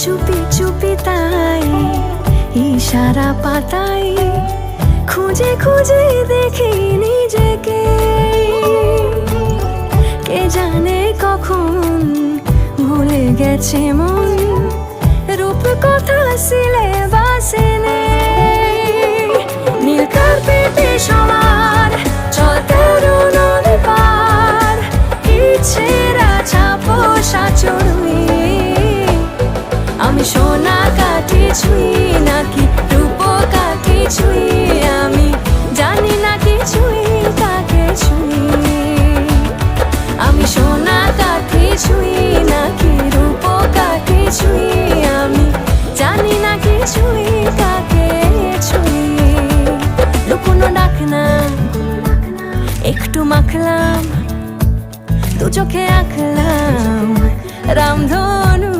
চুপি চুপি তাই ইশারা পাতাই খুঁজে খুঁজে দেখি নিজেকে। কে জানে কখন ভুলে গেছে মন, রূপ কথা সিলেবাসে নেই। নীল কার্পেটে সবার চলতে নদী পার, ইচ্ছেরা ছাপো সাচড়ুই। আমি সোনা কাঠি ছুঁই নাকি রূপ কাঠি ছুঁই, আমি জানি না কিছুই কাকে ছুঁই। আমি সোনা কাঠি ছুঁই নাকি রূপ কাঠি ছুঁই, আমি জানি না কিছুই কাকে ছুঁই। লুকোনো ডাক না একটু মাখলাম, দু চোখে আঁকলাম রামধনু।